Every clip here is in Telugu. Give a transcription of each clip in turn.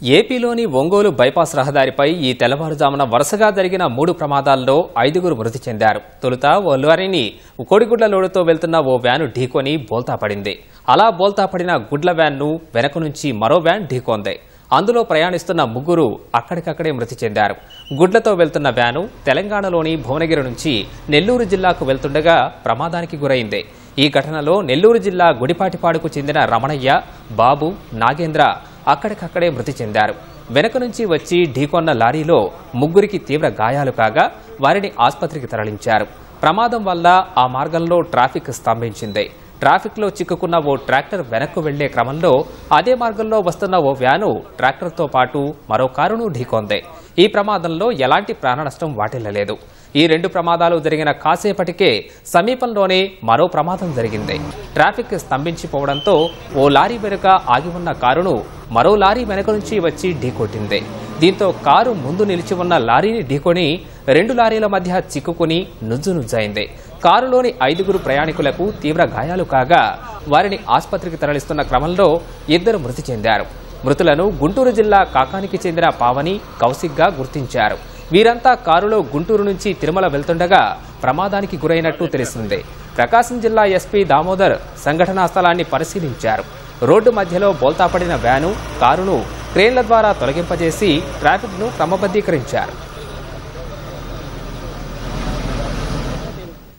ఏపీలోని ఒంగోలు బైపాస్ రహదారిపై ఈ తెల్లవారుజామున వరుసగా జరిగిన 3 ప్రమాదాల్లో 5గురు మృతి చెందారు. తొలుత ఓ లారీని కోడిగుడ్ల లోడుతో వెళ్తున్న ఓ వ్యాను ఢీకొని బోల్తా పడింది. అలా బోల్తా పడిన గుడ్ల వ్యాన్ను వెనక నుంచి మరో వ్యాన్ ఢీకొంది. అందులో ప్రయాణిస్తున్న 3 అక్కడికక్కడే మృతి చెందారు. గుడ్లతో వెళ్తున్న వ్యాను తెలంగాణలోని భువనగిరి నుంచి నెల్లూరు జిల్లాకు వెళ్తుండగా ప్రమాదానికి గురైంది. ఈ ఘటనలో నెల్లూరు జిల్లా గుడిపాటిపాడుకు చెందిన రమణయ్య, బాబు, నాగేంద్ర అక్కడికక్కడే మృతి చెందారు. వెనక నుంచి వచ్చి ఢీకొన్న లారీలో 3కి తీవ్ర గాయాలు కాగా వారిని ఆసుపత్రికి తరలించారు. ప్రమాదం వల్ల ఆ మార్గంలో ట్రాఫిక్ స్తంభించింది. ట్రాఫిక్లో చిక్కుకున్న ఓ ట్రాక్టర్ వెనక్కు వెళ్లే క్రమంలో అదే మార్గంలో వస్తున్న ఓ వ్యాను ట్రాక్టర్తో పాటు మరో కారును ఢీకొంది. ఈ ప్రమాదంలో ఎలాంటి ప్రాణనష్టం వాటిల్లలేదు. ఈ 2 ప్రమాదాలు జరిగిన కాసేపటికే సమీపంలోనే మరో ప్రమాదం జరిగింది. ట్రాఫిక్ స్తంభించిపోవడంతో ఓ లారీ వెనుక ఆగి ఉన్న కారును మరో లారీ వెనక నుంచి వచ్చి ఢీకొట్టింది. దీంతో కారు ముందు నిలిచి ఉన్న లారీని ఢీకొని 2 లారీల మధ్య చిక్కుకుని నుజ్జునుజ్జైంది. కారులోని 5గురు ప్రయాణికులకు తీవ్ర గాయాలు కాగా వారిని ఆసుపత్రికి తరలిస్తున్న క్రమంలో 2 మృతి చెందారు. మృతులను గుంటూరు జిల్లా కాకానికి చెందిన పావని, కౌశిక్గా గుర్తించారు. వీరంతా కారులో గుంటూరు నుంచి తిరుమల వెళ్తుండగా ప్రమాదానికి గురైనట్టు తెలిసింది. ప్రకాశం జిల్లా ఎస్పీ దామోదర్ సంఘటనా స్థలాన్ని పరిశీలించారు. రోడ్డు మధ్యలో బోల్తాపడిన వ్యాను, కారును క్రేన్ల ద్వారా తొలగింపజేసి ట్రాఫిక్ను క్రమబద్ధీకరించారు.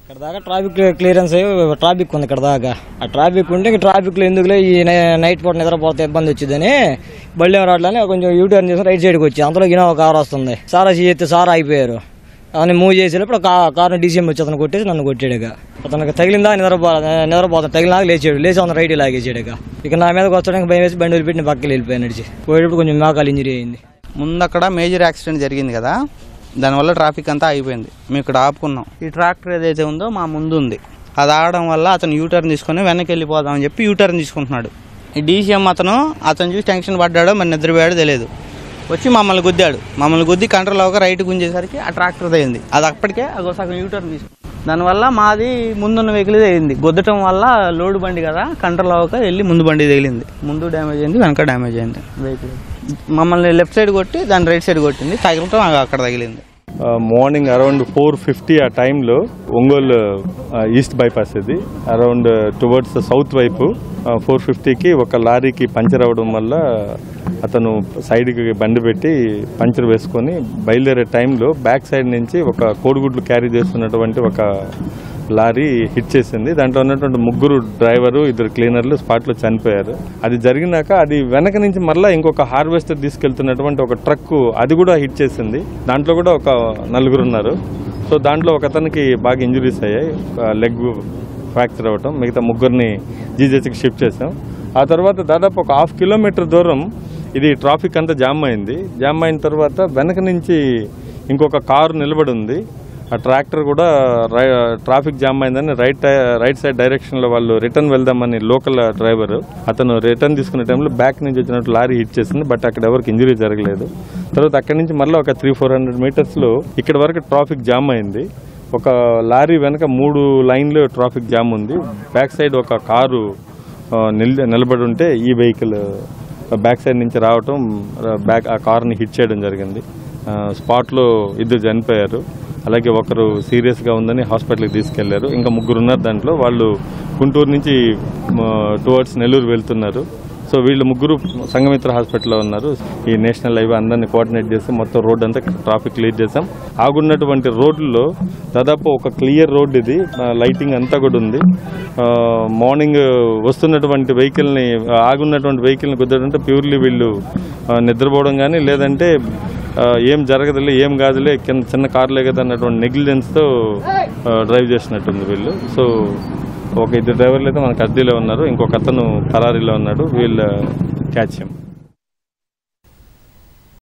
ఇక్కడ దాకా ట్రాఫిక్ క్లియరెన్స్ ట్రాఫిక్ ఉంది. ఇక్కడ దాకా ఆ ట్రాఫిక్ ఉంటే ట్రాఫిక్లో ఎందుకులే ఈ నైట్ పూట నిద్రపోతే ఇబ్బంది వచ్చిందని బళ్ళేం రావట్లని కొంచెం యూటర్న్ చేసి రైట్ సైడ్కి వచ్చి అంతలో ఇన్నోవా కారు వస్తుంది. సారా చేస్తే సారా అయిపోయారు. అని మూవ్ చేసేటప్పుడు కారుని డీసీఎం వచ్చి అతను కొట్టేసి నన్ను కొట్టాడుగా. అతనికి తగిలిందా నిద్రపోతాను తగిలినాక లేచాడు. లేచి అతను రైట్ లాగేసాడుగా. ఇక నా మీదకి వచ్చడానికి భయం వేసి బండి వదిలిపెట్టి పక్కకి వెళ్ళిపోయాను. నడిచి పోయేటప్పుడు కొంచెం మోకాలు ఇంజరీ అయింది. ముందు అక్కడ మేజర్ యాక్సిడెంట్ జరిగింది కదా, దానివల్ల ట్రాఫిక్ అంతా అయిపోయింది. మేము ఇక్కడ ఆపుకున్నాం. ఈ ట్రాక్టర్ ఏదైతే ఉందో మా ముందు ఉంది. అది ఆగడం వల్ల అతను యూటర్న్ తీసుకుని వెనక్కి వెళ్ళిపోదామని చెప్పి యూటర్న్ తీసుకుంటున్నాడు. ఈ డీసీఎం అతను చూసి టెన్షన్ పడ్డాడో మరి నిద్రపోయాడో తెలియదు. వచ్చి మమ్మల్ని గుద్దాడు. మమ్మల్ని గుద్ది కంట్రోల్ అవ్వక రైట్ గుంజేసరికి ఆ ట్రాక్టర్ అయింది. అది అప్పటికే సగం యూటర్న్ తీసుకుంది. దానివల్ల మాది ముందున్న వెహికల్ అయింది. గుద్దటం వల్ల లోడ్ బండి కదా, కంట్రోల్ అవ్వక వెళ్ళి ముందు బండి తగిలింది. ముందు డ్యామేజ్ అయింది, వెనక డ్యామేజ్ అయింది. వెహికల్ మమ్మల్ని లెఫ్ట్ సైడ్ కొట్టి దాన్ని రైట్ సైడ్ కొట్టింది. తగలటం అక్కడ తగిలింది. మార్నింగ్ అరౌండ్ 4:50 ఆ టైంలో ఒంగోలు ఈస్ట్ బైపాస్ ఇది అరౌండ్ టువర్డ్స్ సౌత్ వైపు 4:50కి ఒక లారీకి పంచర్ అవ్వడం వల్ల అతను సైడ్కి బండి పెట్టి పంచర్ వేసుకొని బయలుదేరే టైంలో బ్యాక్ సైడ్ నుంచి ఒక కోడిగుడ్లు క్యారీ చేస్తున్నటువంటి ఒక లారీ హిట్ చేసింది. దాంట్లో ఉన్నటువంటి 3 డ్రైవరు, 2 క్లీనర్లు స్పాట్లో చనిపోయారు. అది జరిగినాక అది వెనక నుంచి మళ్ళీ ఇంకొక హార్వెస్టర్ తీసుకెళ్తున్నటువంటి ఒక ట్రక్ అది కూడా హిట్ చేసింది. దాంట్లో కూడా ఒక 4 ఉన్నారు. సో దాంట్లో ఒక అతనికి బాగా ఇంజురీస్ అయ్యాయి, లెగ్ ఫ్రాక్చర్ అవ్వటం. మిగతా 3ని జీజీహెచ్కి షిఫ్ట్ చేసాం. ఆ తర్వాత దాదాపు ఒక 1/2 కిలోమీటర్ దూరం ఇది ట్రాఫిక్ అంతా జామ్ అయింది. జామ్ అయిన తర్వాత వెనక నుంచి ఇంకొక కారు నిలబడి ఉంది. ఆ ట్రాక్టర్ కూడా ట్రాఫిక్ జామ్ అయిందని రైట్ సైడ్ డైరెక్షన్లో వాళ్ళు రిటర్న్ వెళ్దామని లోకల్ డ్రైవర్ అతను రిటర్న్ తీసుకునే టైంలో బ్యాక్ నుంచి వచ్చినట్టు లారీ హిట్ చేసింది. బట్ అక్కడ ఎవరికి ఇంజరీ జరగలేదు. తర్వాత అక్కడి నుంచి మళ్ళీ ఒక 300-400 మీటర్స్లో ఇక్కడ వరకు ట్రాఫిక్ జామ్ అయింది. ఒక లారీ వెనక 3 లైన్లు ట్రాఫిక్ జామ్ ఉంది. బ్యాక్ సైడ్ ఒక కారు నిలబడి ఉంటే ఈ వెహికల్ బ్యాక్ సైడ్ నుంచి రావటం ఆ కార్ని హిట్ చేయడం జరిగింది. స్పాట్లో 2 చనిపోయారు. అలాగే ఒకరు సీరియస్గా ఉందని హాస్పిటల్కి తీసుకెళ్లారు. ఇంకా 3 ఉన్నారు దాంట్లో. వాళ్ళు గుంటూరు నుంచి టువర్డ్స్ నెల్లూరు వెళ్తున్నారు. సో వీళ్ళు 3 సంఘమిత్ర హాస్పిటల్లో ఉన్నారు. ఈ నేషనల్ హైవే అందరినీ కోఆర్డినేట్ చేసి మొత్తం రోడ్ అంతా ట్రాఫిక్ క్లియర్ చేసాం. ఆగున్నటువంటి రోడ్లలో దాదాపు ఒక క్లియర్ రోడ్ ఇది, లైటింగ్ అంతా కూడా ఉంది. మార్నింగ్ వస్తున్నటువంటి వెహికల్ని ఆగున్నటువంటి వెహికల్ని కుదరడంటే ప్యూర్లీ వీళ్ళు నిద్రపోవడం కానీ లేదంటే ఏం జరగదులే ఏం కాదులే చిన్న కార్లే కదా అన్నటువంటి నెగ్లిజెన్స్తో డ్రైవ్ చేసినట్టుంది వీళ్ళు. సో ఒక 2 డ్రైవర్లు అయితే మనకు అద్దీలో ఉన్నారు. ఇంకొక అతను పరారీలో ఉన్నాడు. వీళ్ళు క్యాచ్ చేయం.